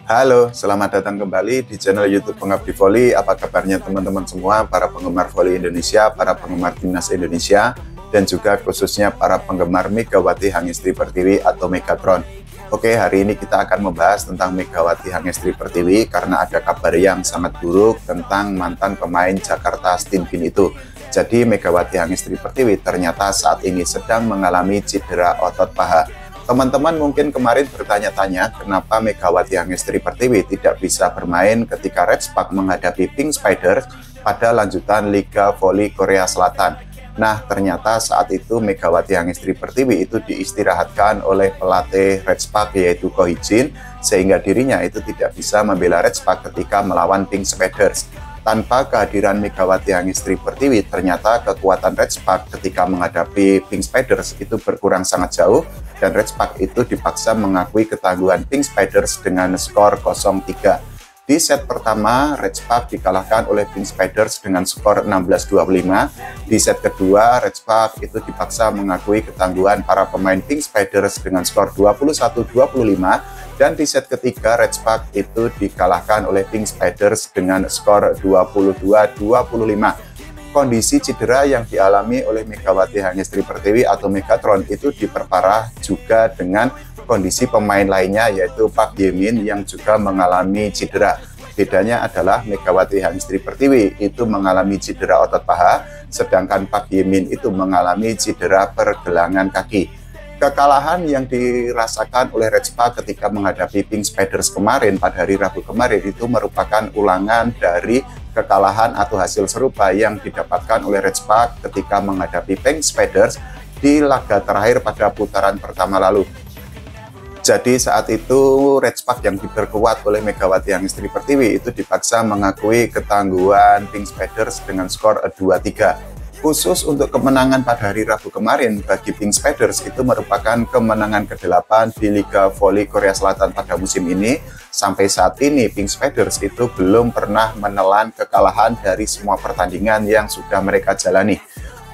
Halo, selamat datang kembali di channel YouTube Pengabdi Voli. Apa kabarnya teman-teman semua, para penggemar voli Indonesia, para penggemar timnas Indonesia, dan juga khususnya para penggemar Megawati Hangestri Pertiwi atau Megatron. Oke, hari ini kita akan membahas tentang Megawati Hangestri Pertiwi karena ada kabar yang sangat buruk tentang mantan pemain Jakarta Stinbin itu. Jadi Megawati Hangestri Pertiwi ternyata saat ini sedang mengalami cedera otot paha. Teman-teman mungkin kemarin bertanya-tanya kenapa Megawati Hangestri Pertiwi tidak bisa bermain ketika Red Spark menghadapi Pink Spiders pada lanjutan Liga Voli Korea Selatan. Nah, ternyata saat itu Megawati Hangestri Pertiwi itu diistirahatkan oleh pelatih Red Spark yaitu Ko Hee-jin, sehingga dirinya itu tidak bisa membela Red Spark ketika melawan Pink Spiders. Tanpa kehadiran Megawati Hangestri Pertiwi, ternyata kekuatan Red Spark ketika menghadapi Pink Spiders itu berkurang sangat jauh, dan Red Spark itu dipaksa mengakui ketangguhan Pink Spiders dengan skor 0-3. Di set pertama, Red Spark dikalahkan oleh Pink Spiders dengan skor 16-25. Di set kedua, Red Spark itu dipaksa mengakui ketangguhan para pemain Pink Spiders dengan skor 21-25. Dan di set ketiga, Red Spark itu dikalahkan oleh Pink Spiders dengan skor 22-25. Kondisi cedera yang dialami oleh Megawati Hangestri Pertiwi atau Megatron itu diperparah juga dengan kondisi pemain lainnya yaitu Park Hye-min yang juga mengalami cedera. Bedanya adalah Megawati Hangestri Pertiwi itu mengalami cedera otot paha, sedangkan Park Hye-min itu mengalami cedera pergelangan kaki. Kekalahan yang dirasakan oleh Red Spark ketika menghadapi Pink Spiders kemarin pada hari Rabu kemarin itu merupakan ulangan dari kekalahan atau hasil serupa yang didapatkan oleh Red Spark ketika menghadapi Pink Spiders di laga terakhir pada putaran pertama lalu. Jadi saat itu Red Spark yang diperkuat oleh Megawati Hangestri Pertiwi itu dipaksa mengakui ketangguhan Pink Spiders dengan skor 2-3. Khusus untuk kemenangan pada hari Rabu kemarin bagi Pink Spiders itu merupakan kemenangan ke-8 di Liga Voli Korea Selatan pada musim ini. Sampai saat ini Pink Spiders itu belum pernah menelan kekalahan dari semua pertandingan yang sudah mereka jalani.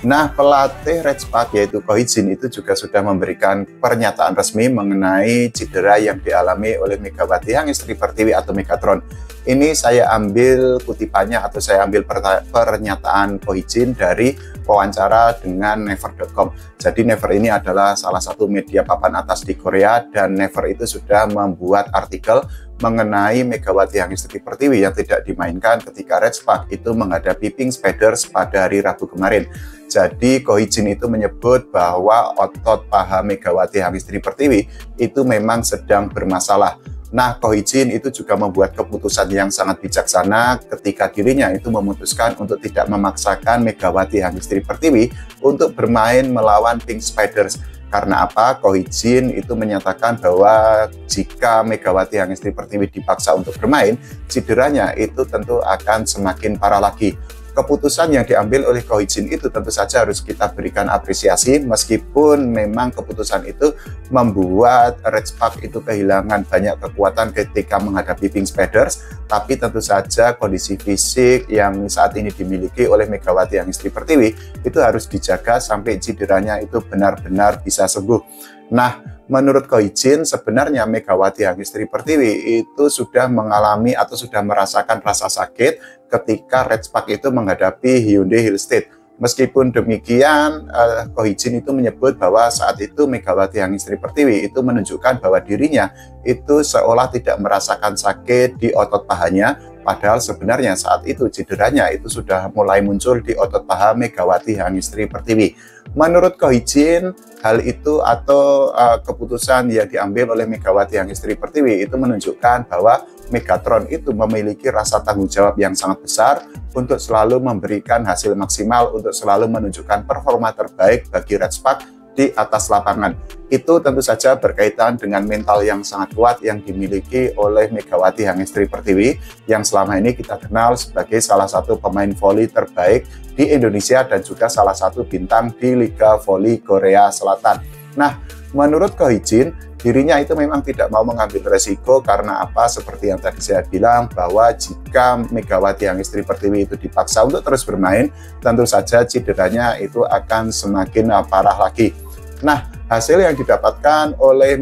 Nah, pelatih Red Spark yaitu Ko Hee-jin itu juga sudah memberikan pernyataan resmi mengenai cedera yang dialami oleh Megawati Hangestri Pertiwi atau Megatron. Ini saya ambil kutipannya atau saya ambil pernyataan Ko Hee-jin dari wawancara dengan Never.com. Jadi Never ini adalah salah satu media papan atas di Korea, dan Never itu sudah membuat artikel mengenai Megawati Hangestri Pertiwi yang tidak dimainkan ketika Red Spark itu menghadapi Pink Spiders pada hari Rabu kemarin. Jadi Ko Hee-jin itu menyebut bahwa otot paha Megawati Hangestri Pertiwi itu memang sedang bermasalah. Nah, Ko Hee-jin itu juga membuat keputusan yang sangat bijaksana ketika dirinya itu memutuskan untuk tidak memaksakan Megawati Hangestri Pertiwi untuk bermain melawan Pink Spiders. Karena apa? Ko Hee-jin itu menyatakan bahwa jika Megawati Hangestri Pertiwi dipaksa untuk bermain, cederanya itu tentu akan semakin parah lagi. Keputusan yang diambil oleh Ko Hee-jin itu tentu saja harus kita berikan apresiasi, meskipun memang keputusan itu membuat Red Spark itu kehilangan banyak kekuatan ketika menghadapi Pink Spiders, tapi tentu saja kondisi fisik yang saat ini dimiliki oleh Megawati Hangestri Pertiwi itu harus dijaga sampai cederanya itu benar-benar bisa sembuh. Nah, menurut Ko Hee-jin sebenarnya Megawati Hangestri Pertiwi itu sudah mengalami atau sudah merasakan rasa sakit ketika Red Spark itu menghadapi Hyundai Hill State. Meskipun demikian, Ko Hee-jin itu menyebut bahwa saat itu Megawati Hangestri Pertiwi itu menunjukkan bahwa dirinya itu seolah tidak merasakan sakit di otot pahanya, padahal sebenarnya saat itu cederanya itu sudah mulai muncul di otot paha Megawati Hangestri Pertiwi. Menurut Ko Hee-jin, hal itu atau keputusan yang diambil oleh Megawati Hangestri Pertiwi itu menunjukkan bahwa Megatron itu memiliki rasa tanggung jawab yang sangat besar untuk selalu memberikan hasil maksimal, untuk selalu menunjukkan performa terbaik bagi Red Spark di atas lapangan. Itu tentu saja berkaitan dengan mental yang sangat kuat yang dimiliki oleh Megawati Hangestri Pertiwi yang selama ini kita kenal sebagai salah satu pemain voli terbaik di Indonesia dan juga salah satu bintang di Liga Voli Korea Selatan. Nah, menurut Ko Hee-jin, dirinya itu memang tidak mau mengambil resiko karena apa? Seperti yang tadi saya bilang, bahwa jika Megawati Hangestri Pertiwi itu dipaksa untuk terus bermain, tentu saja cederanya itu akan semakin parah lagi. Nah, Hasil yang didapatkan oleh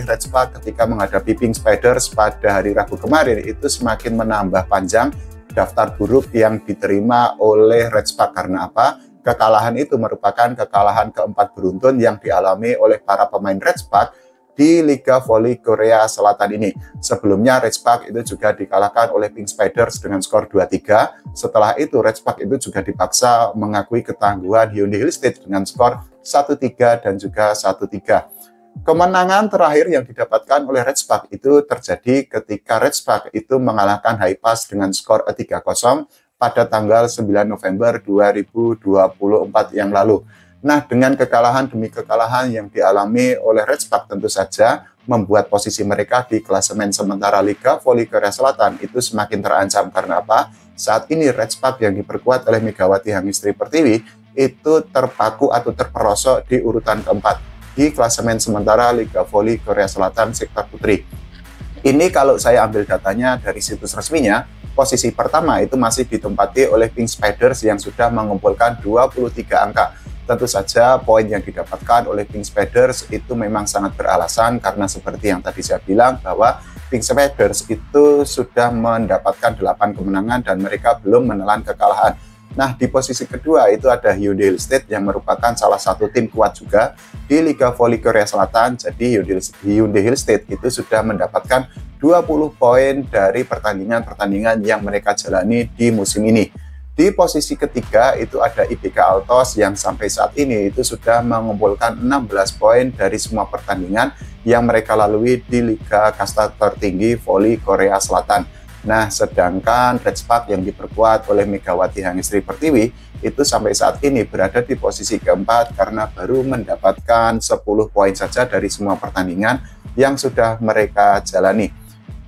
Red Spark ketika menghadapi Pink Spiders pada hari Rabu kemarin itu semakin menambah panjang daftar buruk yang diterima oleh Red Spark. Karena apa? Kekalahan itu merupakan kekalahan keempat beruntun yang dialami oleh para pemain Red Spark di Liga Voli Korea Selatan ini. Sebelumnya Red Spark itu juga dikalahkan oleh Pink Spiders dengan skor 2-3. Setelah itu Red Spark itu juga dipaksa mengakui ketangguhan Hyundai Hill State dengan skor 1-3 dan juga 1-3. Kemenangan terakhir yang didapatkan oleh Red Spark itu terjadi ketika Red Spark itu mengalahkan High Pass dengan skor 3-0 pada tanggal 9 November 2024 yang lalu. Nah, dengan kekalahan demi kekalahan yang dialami oleh Red Spark tentu saja membuat posisi mereka di klasemen sementara Liga Voli Korea Selatan itu semakin terancam. Karena apa? Saat ini Red Spark yang diperkuat oleh Megawati Hangestri Pertiwi itu terpaku atau terperosok di urutan keempat di klasemen sementara Liga Voli Korea Selatan sektor putri. Ini kalau saya ambil datanya dari situs resminya, posisi pertama itu masih ditempati oleh Pink Spiders yang sudah mengumpulkan 23 angka. Tentu saja poin yang didapatkan oleh Pink Spiders itu memang sangat beralasan karena seperti yang tadi saya bilang bahwa Pink Spiders itu sudah mendapatkan 8 kemenangan dan mereka belum menelan kekalahan. Nah, di posisi kedua itu ada Hyundai Hill State yang merupakan salah satu tim kuat juga di Liga Voli Korea Selatan. Jadi Hyundai Hill State itu sudah mendapatkan 20 poin dari pertandingan-pertandingan yang mereka jalani di musim ini. Di posisi ketiga itu ada IBK Altos yang sampai saat ini itu sudah mengumpulkan 16 poin dari semua pertandingan yang mereka lalui di Liga Kasta tertinggi Voli Korea Selatan. Nah, sedangkan Red Spark yang diperkuat oleh Megawati Hangestri Pertiwi itu sampai saat ini berada di posisi keempat karena baru mendapatkan 10 poin saja dari semua pertandingan yang sudah mereka jalani.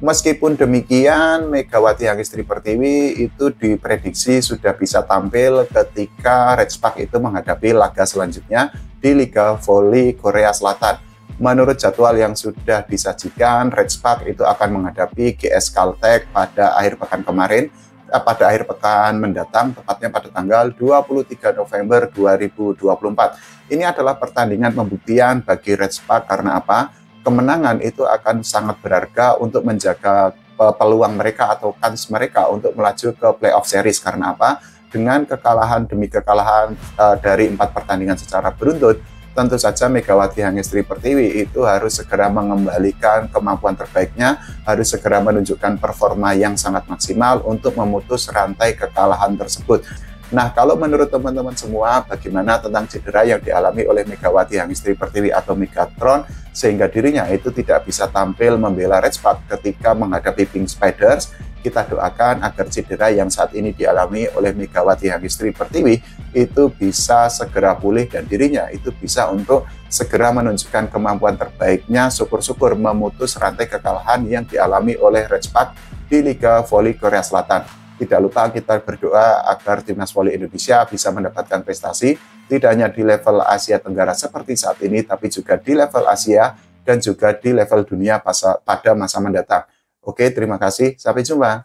Meskipun demikian, Megawati Hangestri Pertiwi itu diprediksi sudah bisa tampil ketika Red Spark itu menghadapi laga selanjutnya di Liga Voli Korea Selatan. Menurut jadwal yang sudah disajikan, Red Spark itu akan menghadapi GS Caltech pada akhir pekan kemarin, pada akhir pekan mendatang, tepatnya pada tanggal 23 November 2024. Ini adalah pertandingan pembuktian bagi Red Spark karena apa? Kemenangan itu akan sangat berharga untuk menjaga peluang mereka atau kans mereka untuk melaju ke playoff series. Karena apa? Dengan kekalahan demi kekalahan dari 4 pertandingan secara beruntun, tentu saja Megawati Hangestri Pertiwi itu harus segera mengembalikan kemampuan terbaiknya, harus segera menunjukkan performa yang sangat maksimal untuk memutus rantai kekalahan tersebut. Nah, kalau menurut teman-teman semua, bagaimana tentang cedera yang dialami oleh Megawati Hangestri Pertiwi atau Megatron, sehingga dirinya itu tidak bisa tampil membela Red Spark ketika menghadapi Pink Spiders? Kita doakan agar cedera yang saat ini dialami oleh Megawati Hangestri Pertiwi itu bisa segera pulih dan dirinya itu bisa untuk segera menunjukkan kemampuan terbaiknya, syukur-syukur memutus rantai kekalahan yang dialami oleh Red Spark di Liga Voli Korea Selatan. Tidak lupa kita berdoa agar Timnas Voli Indonesia bisa mendapatkan prestasi tidak hanya di level Asia Tenggara seperti saat ini, tapi juga di level Asia dan juga di level dunia pada masa mendatang. Oke, terima kasih. Sampai jumpa.